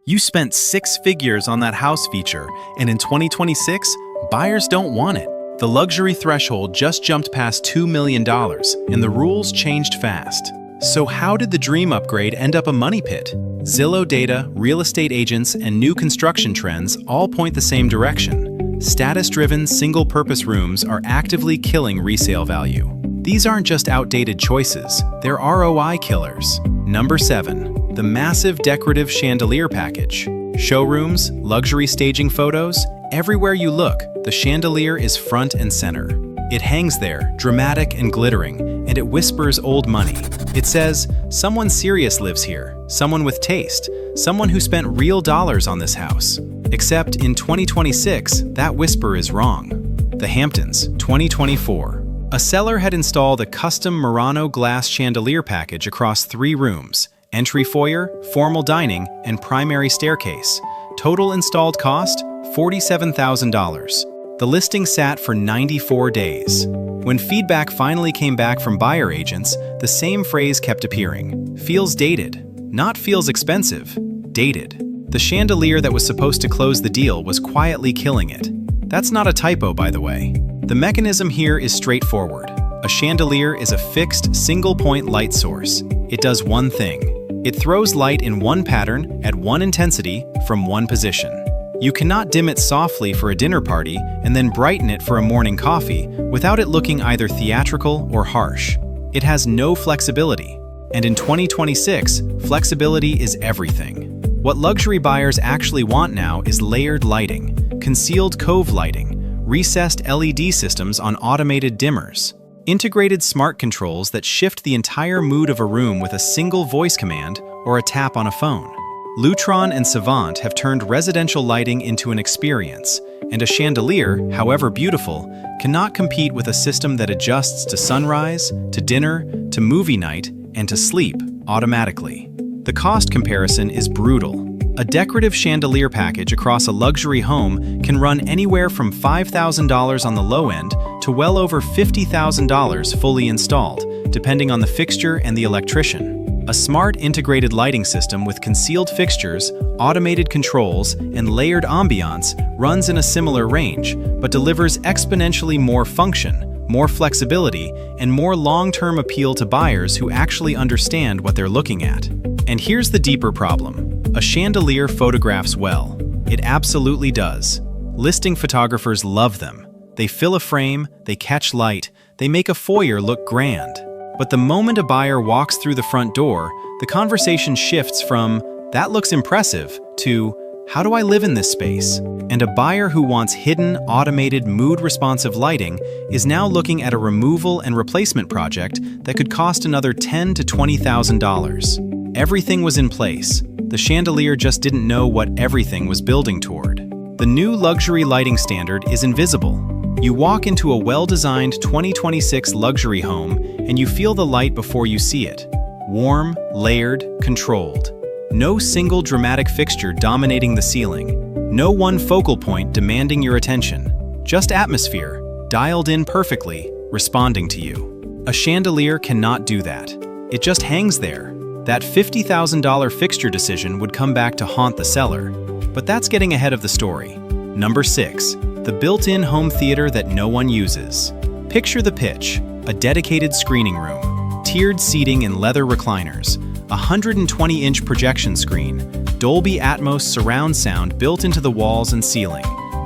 You spent six figures on that house feature, and in 2026, buyers don't want it. The luxury threshold just jumped past $2 million, and the rules changed fast. So how did the dream upgrade end up a money pit? Zillow data, real estate agents, and new construction trends all point the same direction. Status-driven, single-purpose rooms are actively killing resale value. These aren't just outdated choices, they're ROI killers. Number 7. The massive decorative chandelier package. Showrooms, luxury staging photos, everywhere you look, the chandelier is front and center. It hangs there, dramatic and glittering, and it whispers old money. It says, someone serious lives here, someone with taste, someone who spent real dollars on this house. Except in 2026, that whisper is wrong. The Hamptons, 2024. A seller had installed a custom Murano glass chandelier package across 3 rooms, entry foyer, formal dining, and primary staircase. Total installed cost, $47,000. The listing sat for 94 days. When feedback finally came back from buyer agents, the same phrase kept appearing. Feels dated. Not feels expensive. Dated. The chandelier that was supposed to close the deal was quietly killing it. That's not a typo, by the way. The mechanism here is straightforward. A chandelier is a fixed, single-point light source. It does one thing. It throws light in one pattern, at one intensity, from one position. You cannot dim it softly for a dinner party and then brighten it for a morning coffee without it looking either theatrical or harsh. It has no flexibility. And in 2026, flexibility is everything. What luxury buyers actually want now is layered lighting, concealed cove lighting, recessed LED systems on automated dimmers, integrated smart controls that shift the entire mood of a room with a single voice command or a tap on a phone. Lutron and Savant have turned residential lighting into an experience, and a chandelier, however beautiful, cannot compete with a system that adjusts to sunrise, to dinner, to movie night, and to sleep automatically. The cost comparison is brutal. A decorative chandelier package across a luxury home can run anywhere from $5,000 on the low end to well over $50,000 fully installed, depending on the fixture and the electrician. A smart integrated lighting system with concealed fixtures, automated controls, and layered ambiance runs in a similar range, but delivers exponentially more function, more flexibility, and more long-term appeal to buyers who actually understand what they're looking at. And here's the deeper problem. A chandelier photographs well. It absolutely does. Listing photographers love them. They fill a frame, they catch light, they make a foyer look grand. But the moment a buyer walks through the front door, the conversation shifts from, that looks impressive, to, how do I live in this space? And a buyer who wants hidden, automated, mood-responsive lighting is now looking at a removal and replacement project that could cost another $10,000 to $20,000. Everything was in place. The chandelier just didn't know what everything was building toward. The new luxury lighting standard is invisible. You walk into a well-designed 2026 luxury home and you feel the light before you see it. Warm, layered, controlled. No single dramatic fixture dominating the ceiling. No one focal point demanding your attention. Just atmosphere, dialed in perfectly, responding to you. A chandelier cannot do that. It just hangs there. That $50,000 fixture decision would come back to haunt the seller. But that's getting ahead of the story. Number 6. The built-in home theater that no one uses. Picture the pitch, a dedicated screening room, tiered seating and leather recliners, a 120-inch projection screen, Dolby Atmos surround sound built into the walls and ceiling,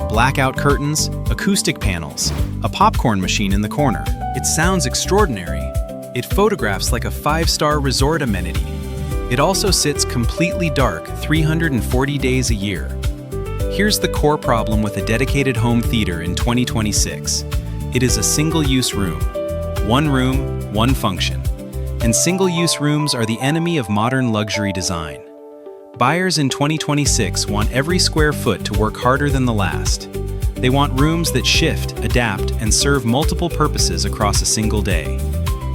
blackout curtains, acoustic panels, a popcorn machine in the corner. It sounds extraordinary. It photographs like a 5-star resort amenity. It also sits completely dark 340 days a year. Here's the core problem with a dedicated home theater in 2026. It is a single-use room. One room, one function. And single-use rooms are the enemy of modern luxury design. Buyers in 2026 want every square foot to work harder than the last. They want rooms that shift, adapt, and serve multiple purposes across a single day.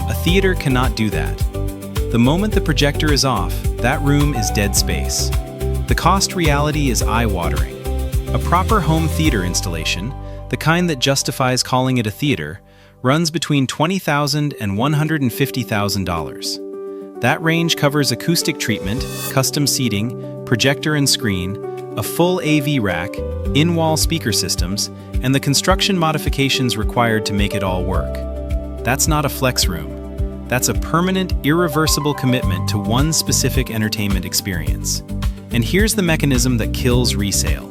A theater cannot do that. The moment the projector is off, that room is dead space. The cost reality is eye-watering. A proper home theater installation, the kind that justifies calling it a theater, runs between $20,000 and $150,000. That range covers acoustic treatment, custom seating, projector and screen, a full AV rack, in-wall speaker systems, and the construction modifications required to make it all work. That's not a flex room. That's a permanent, irreversible commitment to one specific entertainment experience. And here's the mechanism that kills resale.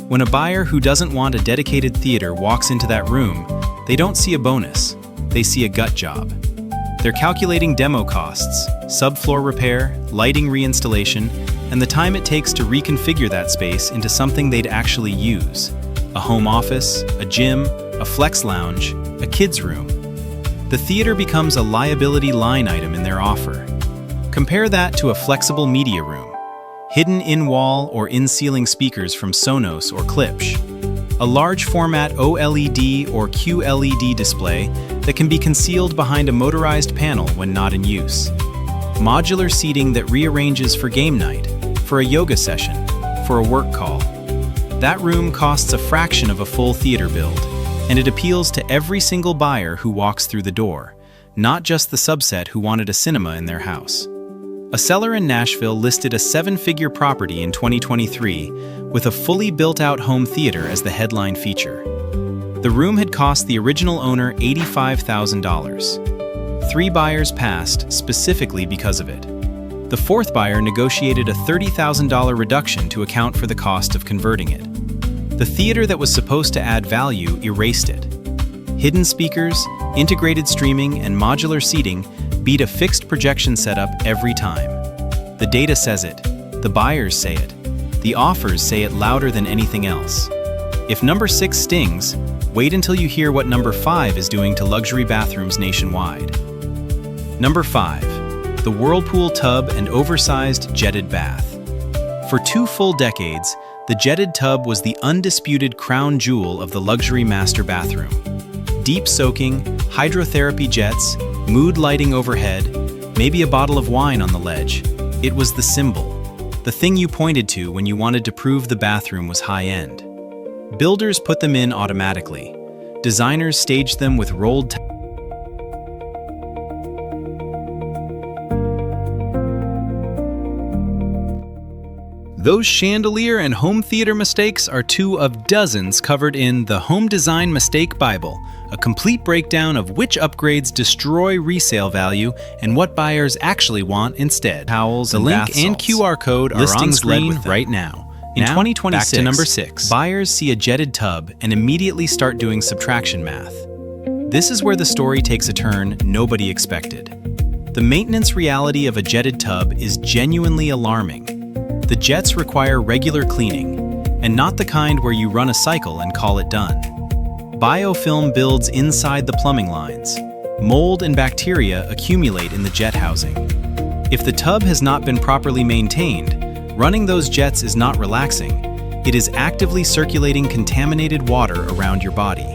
When a buyer who doesn't want a dedicated theater walks into that room, they don't see a bonus, they see a gut job. They're calculating demo costs, subfloor repair, lighting reinstallation, and the time it takes to reconfigure that space into something they'd actually use. A home office, a gym, a flex lounge, a kid's room. The theater becomes a liability line item in their offer. Compare that to a flexible media room. Hidden in-wall or in-ceiling speakers from Sonos or Klipsch. A large format OLED or QLED display that can be concealed behind a motorized panel when not in use. Modular seating that rearranges for game night, for a yoga session, for a work call. That room costs a fraction of a full theater build, and it appeals to every single buyer who walks through the door, not just the subset who wanted a cinema in their house. A seller in Nashville listed a 7-figure property in 2023 with a fully built-out home theater as the headline feature. The room had cost the original owner $85,000. 3 buyers passed specifically because of it. The 4th buyer negotiated a $30,000 reduction to account for the cost of converting it. The theater that was supposed to add value erased it. Hidden speakers, integrated streaming, and modular seating beat a fixed projection setup every time. The data says it, the buyers say it, the offers say it louder than anything else. If number 6 stings, wait until you hear what number 5 is doing to luxury bathrooms nationwide. Number 5, the Whirlpool tub and oversized jetted bath. For 2 full decades, the jetted tub was the undisputed crown jewel of the luxury master bathroom. Deep soaking, hydrotherapy jets, mood lighting overhead, maybe a bottle of wine on the ledge. It was the symbol, the thing you pointed to when you wanted to prove the bathroom was high-end. Builders put them in automatically. Designers staged them with rolled Those chandelier and home theater mistakes are 2 of dozens covered in the Home Design Mistake Bible, a complete breakdown of which upgrades destroy resale value and what buyers actually want instead. Towels, the link and QR code are on screen right now. In 2026, back to number 6, buyers see a jetted tub and immediately start doing subtraction math. This is where the story takes a turn nobody expected. The maintenance reality of a jetted tub is genuinely alarming. The jets require regular cleaning, and not the kind where you run a cycle and call it done. Biofilm builds inside the plumbing lines. Mold and bacteria accumulate in the jet housing. If the tub has not been properly maintained, running those jets is not relaxing. It is actively circulating contaminated water around your body.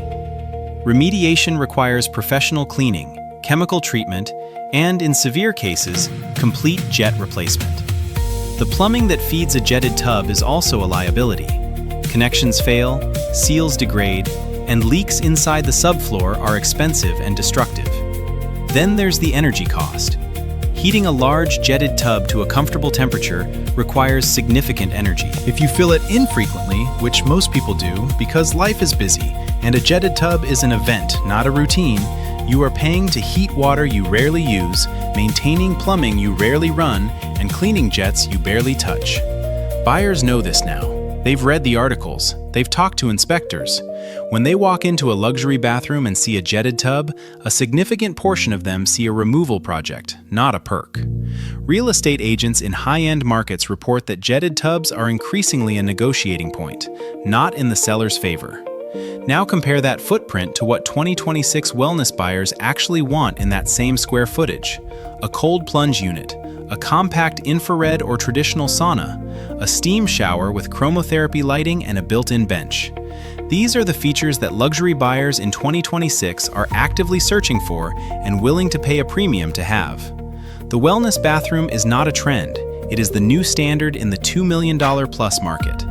Remediation requires professional cleaning, chemical treatment, and, in severe cases, complete jet replacement. The plumbing that feeds a jetted tub is also a liability. Connections fail, seals degrade, and leaks inside the subfloor are expensive and destructive. Then there's the energy cost. Heating a large jetted tub to a comfortable temperature requires significant energy. If you fill it infrequently, which most people do because life is busy, and a jetted tub is an event, not a routine, you are paying to heat water you rarely use, maintaining plumbing you rarely run, and cleaning jets you barely touch. Buyers know this now. They've read the articles. They've talked to inspectors. When they walk into a luxury bathroom and see a jetted tub, a significant portion of them see a removal project, not a perk. Real estate agents in high-end markets report that jetted tubs are increasingly a negotiating point, not in the seller's favor. Now compare that footprint to what 2026 wellness buyers actually want in that same square footage. A cold plunge unit, a compact infrared or traditional sauna, a steam shower with chromotherapy lighting, and a built-in bench. These are the features that luxury buyers in 2026 are actively searching for and willing to pay a premium to have. The wellness bathroom is not a trend. It is the new standard in the $2 million plus market.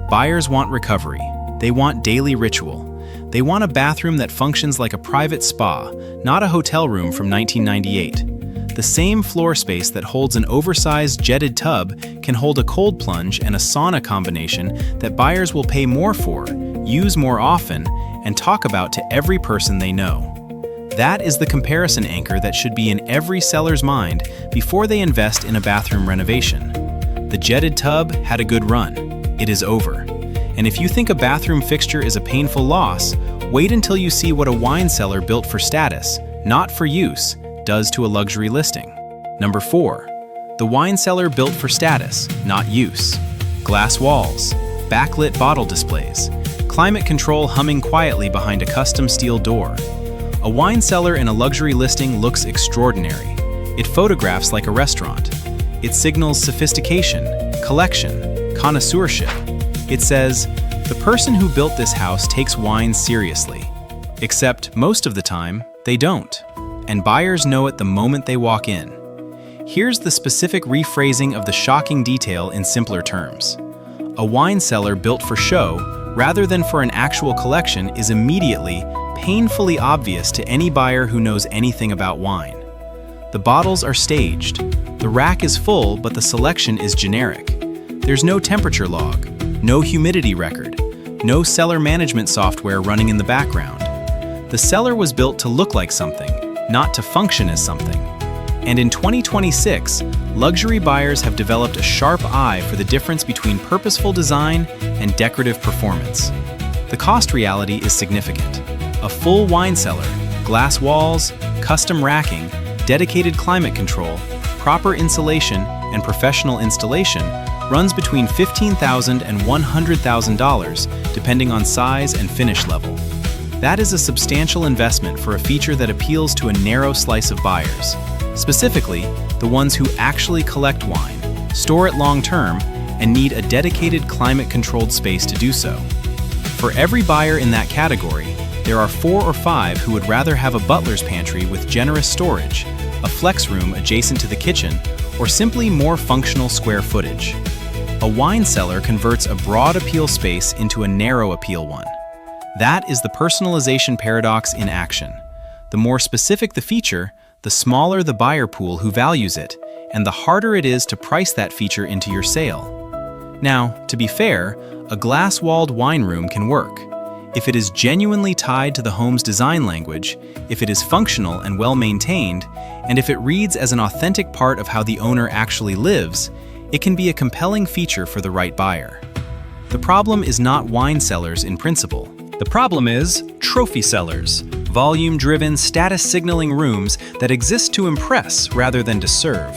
Buyers want recovery. They want daily ritual. They want a bathroom that functions like a private spa, not a hotel room from 1998. The same floor space that holds an oversized jetted tub can hold a cold plunge and a sauna combination that buyers will pay more for, use more often, and talk about to every person they know. That is the comparison anchor that should be in every seller's mind before they invest in a bathroom renovation. The jetted tub had a good run. It is over. And if you think a bathroom fixture is a painful loss, wait until you see what a wine cellar built for status, not for use, does to a luxury listing. Number 4. The wine cellar built for status, not use. Glass walls, backlit bottle displays, climate control humming quietly behind a custom steel door. A wine cellar in a luxury listing looks extraordinary. It photographs like a restaurant. It signals sophistication, collection, connoisseurship. It says, the person who built this house takes wine seriously. Except most of the time, they don't. And buyers know it the moment they walk in. Here's the specific rephrasing of the shocking detail in simpler terms. A wine cellar built for show, rather than for an actual collection, is immediately, painfully obvious to any buyer who knows anything about wine. The bottles are staged. The rack is full, but the selection is generic. There's no temperature log, no humidity record, no cellar management software running in the background. The cellar was built to look like something, not to function as something. And in 2026, luxury buyers have developed a sharp eye for the difference between purposeful design and decorative performance. The cost reality is significant. A full wine cellar, glass walls, custom racking, dedicated climate control, proper insulation, and professional installation runs between $15,000 and $100,000, depending on size and finish level. That is a substantial investment for a feature that appeals to a narrow slice of buyers, specifically the ones who actually collect wine, store it long-term, and need a dedicated climate-controlled space to do so. For every buyer in that category, there are 4 or 5 who would rather have a butler's pantry with generous storage, a flex room adjacent to the kitchen, or simply more functional square footage. A wine cellar converts a broad appeal space into a narrow appeal one. That is the personalization paradox in action. The more specific the feature, the smaller the buyer pool who values it, and the harder it is to price that feature into your sale. Now, to be fair, a glass-walled wine room can work. If it is genuinely tied to the home's design language, if it is functional and well-maintained, and if it reads as an authentic part of how the owner actually lives, it can be a compelling feature for the right buyer. The problem is not wine cellars in principle. The problem is trophy cellars, volume-driven, status-signaling rooms that exist to impress rather than to serve.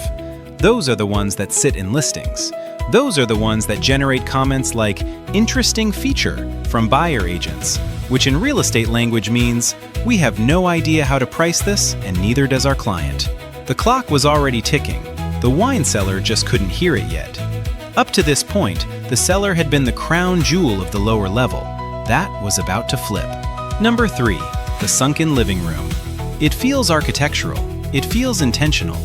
Those are the ones that sit in listings. Those are the ones that generate comments like, "interesting feature," from buyer agents, which in real estate language means, "we have no idea how to price this, and neither does our client." The clock was already ticking. The wine cellar just couldn't hear it yet. Up to this point, the cellar had been the crown jewel of the lower level. That was about to flip. Number 3, the sunken living room. It feels architectural. It feels intentional.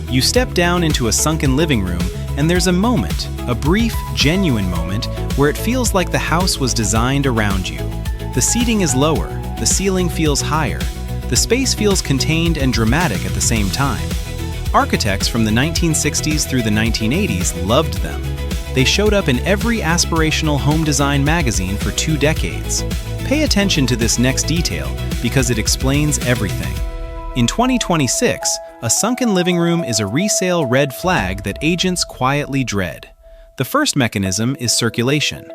You step down into a sunken living room, and there's a moment, a brief, genuine moment, where it feels like the house was designed around you. The seating is lower, the ceiling feels higher, the space feels contained and dramatic at the same time. Architects from the 1960s through the 1980s loved them. They showed up in every aspirational home design magazine for 2 decades. Pay attention to this next detail because it explains everything. In 2026, a sunken living room is a resale red flag that agents quietly dread. The first mechanism is circulation.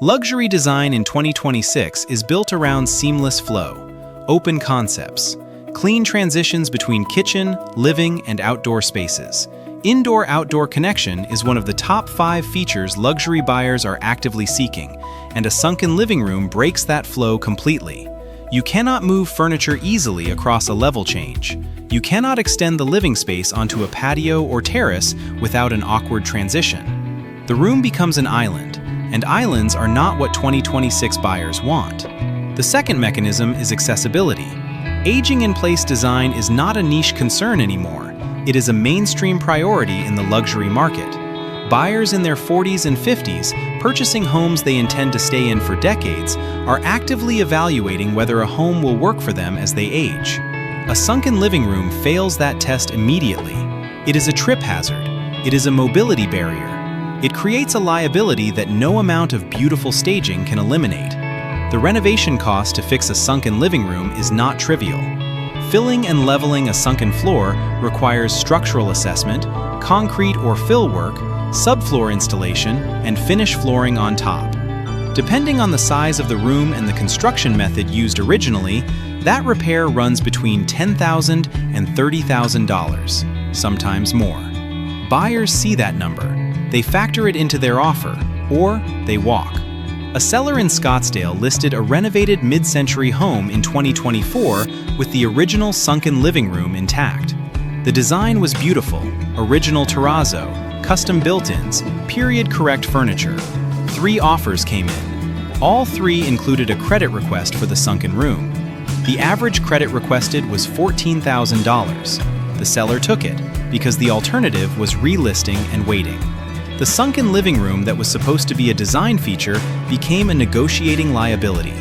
Luxury design in 2026 is built around seamless flow, open concepts, clean transitions between kitchen, living, and outdoor spaces. Indoor-outdoor connection is one of the top 5 features luxury buyers are actively seeking, and a sunken living room breaks that flow completely. You cannot move furniture easily across a level change. You cannot extend the living space onto a patio or terrace without an awkward transition. The room becomes an island, and islands are not what 2026 buyers want. The second mechanism is accessibility. Aging-in-place design is not a niche concern anymore. It is a mainstream priority in the luxury market. Buyers in their 40s and 50s, purchasing homes they intend to stay in for decades, are actively evaluating whether a home will work for them as they age. A sunken living room fails that test immediately. It is a trip hazard. It is a mobility barrier. It creates a liability that no amount of beautiful staging can eliminate. The renovation cost to fix a sunken living room is not trivial. Filling and leveling a sunken floor requires structural assessment, concrete or fill work, subfloor installation, and finish flooring on top. Depending on the size of the room and the construction method used originally, that repair runs between $10,000 and $30,000, sometimes more. Buyers see that number. They factor it into their offer, or they walk. A seller in Scottsdale listed a renovated mid-century home in 2024 with the original sunken living room intact. The design was beautiful: original terrazzo, custom built-ins, period-correct furniture. 3 offers came in. All 3 included a credit request for the sunken room. The average credit requested was $14,000. The seller took it because the alternative was relisting and waiting. The sunken living room that was supposed to be a design feature became a negotiating liability.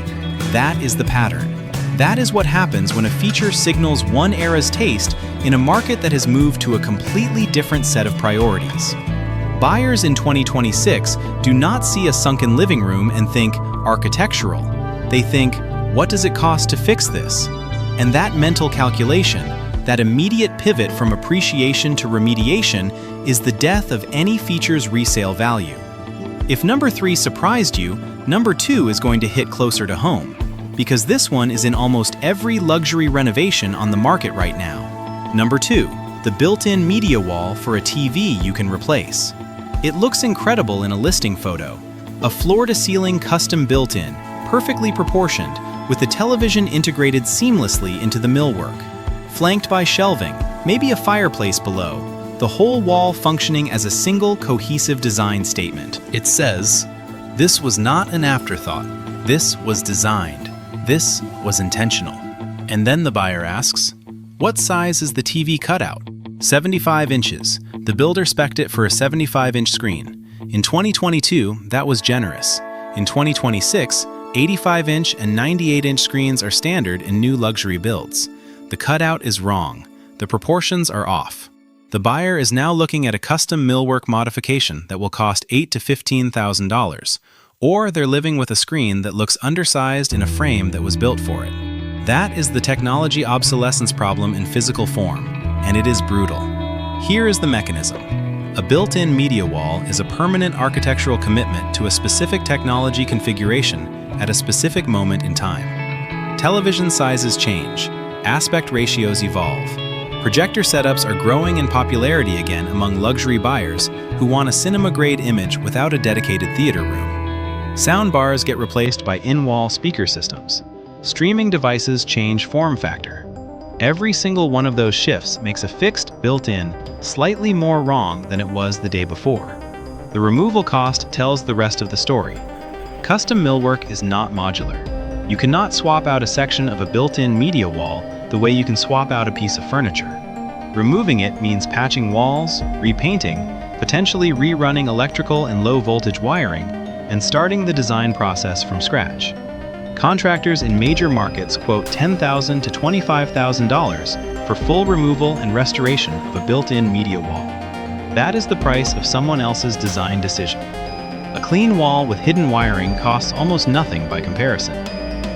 That is the pattern. That is what happens when a feature signals one era's taste in a market that has moved to a completely different set of priorities. Buyers in 2026 do not see a sunken living room and think architectural. They think, what does it cost to fix this? And that mental calculation, that immediate pivot from appreciation to remediation, is the death of any feature's resale value. If number 3 surprised you, number 2 is going to hit closer to home, because this one is in almost every luxury renovation on the market right now. Number 2, the built-in media wall for a TV you can replace. It looks incredible in a listing photo. A floor-to-ceiling custom built-in, perfectly proportioned, with the television integrated seamlessly into the millwork. Flanked by shelving, maybe a fireplace below, the whole wall functioning as a single cohesive design statement. It says, "This was not an afterthought. This was designed. This was intentional." And then the buyer asks, what size is the TV cutout? 75 inches. The builder spec'd it for a 75-inch screen. In 2022, that was generous. In 2026, 85-inch and 98-inch screens are standard in new luxury builds. The cutout is wrong. The proportions are off. The buyer is now looking at a custom millwork modification that will cost $8,000 to $15,000, or they're living with a screen that looks undersized in a frame that was built for it. That is the technology obsolescence problem in physical form, and it is brutal. Here is the mechanism. A built-in media wall is a permanent architectural commitment to a specific technology configuration at a specific moment in time. Television sizes change. Aspect ratios evolve. Projector setups are growing in popularity again among luxury buyers who want a cinema-grade image without a dedicated theater room. Sound bars get replaced by in-wall speaker systems. Streaming devices change form factor. Every single one of those shifts makes a fixed, built-in, slightly more wrong than it was the day before. The removal cost tells the rest of the story. Custom millwork is not modular. You cannot swap out a section of a built-in media wall the way you can swap out a piece of furniture. Removing it means patching walls, repainting, potentially rerunning electrical and low-voltage wiring, and starting the design process from scratch. Contractors in major markets quote $10,000 to $25,000 for full removal and restoration of a built-in media wall. That is the price of someone else's design decision. A clean wall with hidden wiring costs almost nothing by comparison.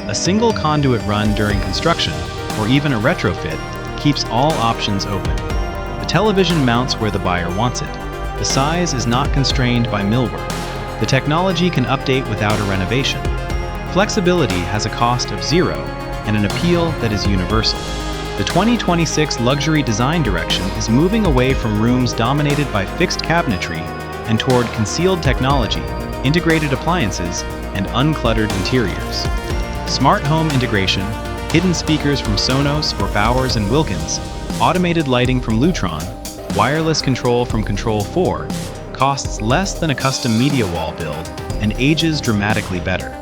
A single conduit run during construction, or even a retrofit, keeps all options open. The television mounts where the buyer wants it. The size is not constrained by millwork. The technology can update without a renovation. Flexibility has a cost of zero and an appeal that is universal. The 2026 luxury design direction is moving away from rooms dominated by fixed cabinetry and toward concealed technology, integrated appliances, and uncluttered interiors. Smart home integration, hidden speakers from Sonos or Bowers & Wilkins, automated lighting from Lutron, wireless control from Control 4, costs less than a custom media wall build and ages dramatically better.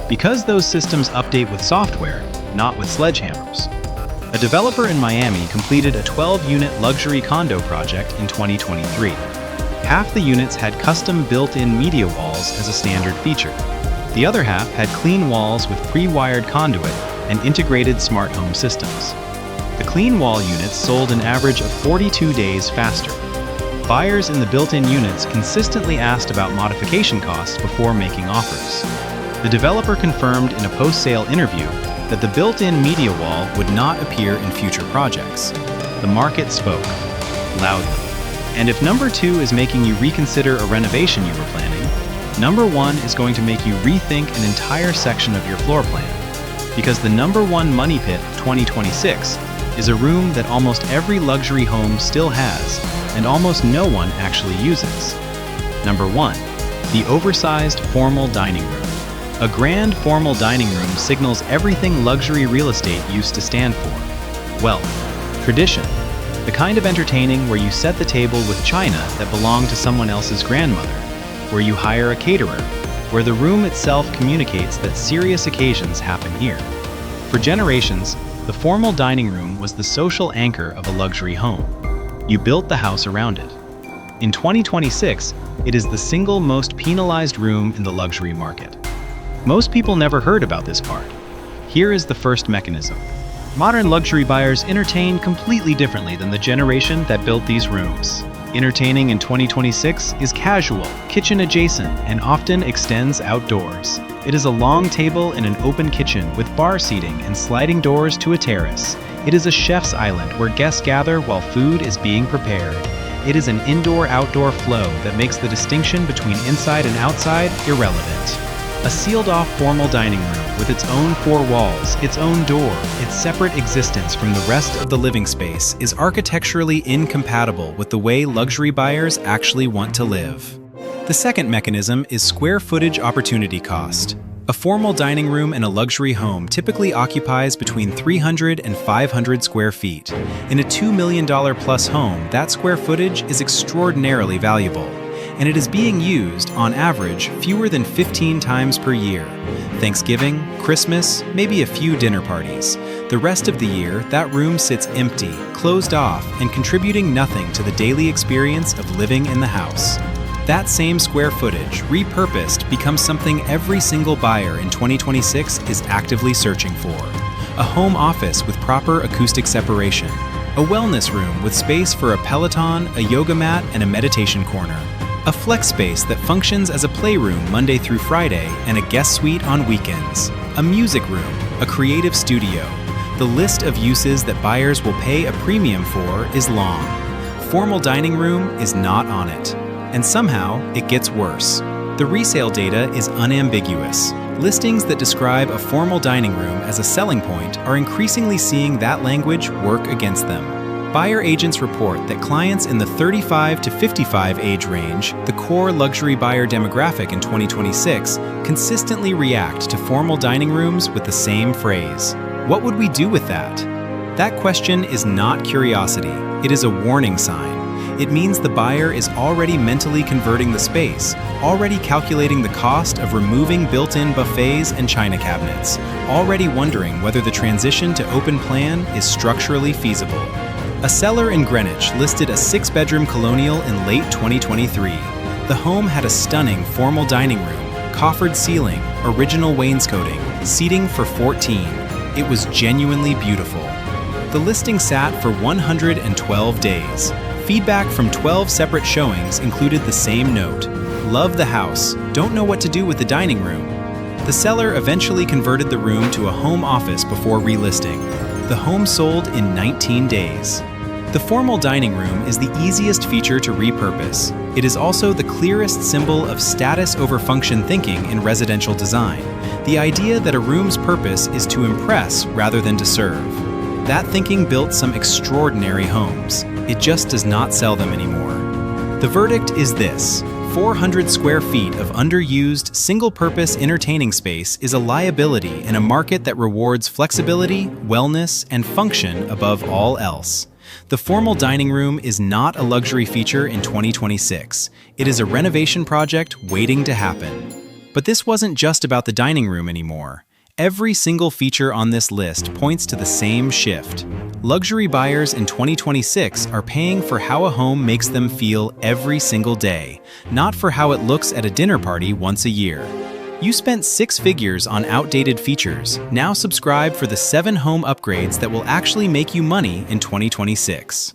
Because those systems update with software, not with sledgehammers. A developer in Miami completed a 12-unit luxury condo project in 2023. Half the units had custom built-in media walls as a standard feature. The other half had clean walls with pre-wired conduit and integrated smart home systems. The The clean wall units sold an average of 42 days faster. Buyers in the built-in units consistently asked about modification costs before making offers. The developer confirmed in a post-sale interview that the built-in media wall would not appear in future projects. The market spoke loudly. And if number 2 is making you reconsider a renovation you were planning, number 1 is going to make you rethink an entire section of your floor plan. Because the number 1 money pit of 2026 is a room that almost every luxury home still has, and almost no one actually uses. Number 1, the oversized formal dining room. A grand formal dining room signals everything luxury real estate used to stand for. Wealth, tradition, the kind of entertaining where you set the table with china that belonged to someone else's grandmother, where you hire a caterer, where the room itself communicates that serious occasions happen here. For generations, the formal dining room was the social anchor of a luxury home. You built the house around it. In 2026, it is the single most penalized room in the luxury market. Most people never heard about this part. Here is the first mechanism. Modern luxury buyers entertain completely differently than the generation that built these rooms. Entertaining in 2026 is casual, kitchen adjacent, and often extends outdoors. It is a long table in an open kitchen with bar seating and sliding doors to a terrace. It is a chef's island where guests gather while food is being prepared. It is an indoor-outdoor flow that makes the distinction between inside and outside irrelevant. A sealed-off formal dining room with its own 4 walls, its own door, its separate existence from the rest of the living space is architecturally incompatible with the way luxury buyers actually want to live. The second mechanism is square footage opportunity cost. A formal dining room in a luxury home typically occupies between 300 and 500 square feet. In a $2 million plus home, that square footage is extraordinarily valuable, and it is being used, on average, fewer than 15 times per year. Thanksgiving, Christmas, maybe a few dinner parties. The rest of the year, that room sits empty, closed off, and contributing nothing to the daily experience of living in the house. That same square footage, repurposed, becomes something every single buyer in 2026 is actively searching for. A home office with proper acoustic separation. A wellness room with space for a Peloton, a yoga mat, and a meditation corner. A flex space that functions as a playroom Monday through Friday and a guest suite on weekends. A music room, a creative studio. The list of uses that buyers will pay a premium for is long. Formal dining room is not on it. And somehow, it gets worse. The resale data is unambiguous. Listings that describe a formal dining room as a selling point are increasingly seeing that language work against them. Buyer agents report that clients in the 35 to 55 age range, the core luxury buyer demographic in 2026, consistently react to formal dining rooms with the same phrase. What would we do with that? That question is not curiosity. It is a warning sign. It means the buyer is already mentally converting the space, already calculating the cost of removing built-in buffets and china cabinets, already wondering whether the transition to open plan is structurally feasible. A seller in Greenwich listed a 6-bedroom colonial in late 2023. The home had a stunning formal dining room, coffered ceiling, original wainscoting, seating for 14. It was genuinely beautiful. The listing sat for 112 days. Feedback from 12 separate showings included the same note. Love the house, don't know what to do with the dining room. The seller eventually converted the room to a home office before relisting. The home sold in 19 days. The formal dining room is the easiest feature to repurpose. It is also the clearest symbol of status over function thinking in residential design. The idea that a room's purpose is to impress rather than to serve. That thinking built some extraordinary homes. It just does not sell them anymore. The verdict is this: 400 square feet of underused, single-purpose entertaining space is a liability in a market that rewards flexibility, wellness, and function above all else. The formal dining room is not a luxury feature in 2026. It is a renovation project waiting to happen. But this wasn't just about the dining room anymore. Every single feature on this list points to the same shift. Luxury buyers in 2026 are paying for how a home makes them feel every single day, not for how it looks at a dinner party once a year. You spent 6 figures on outdated features. Now subscribe for the 7 home upgrades that will actually make you money in 2026.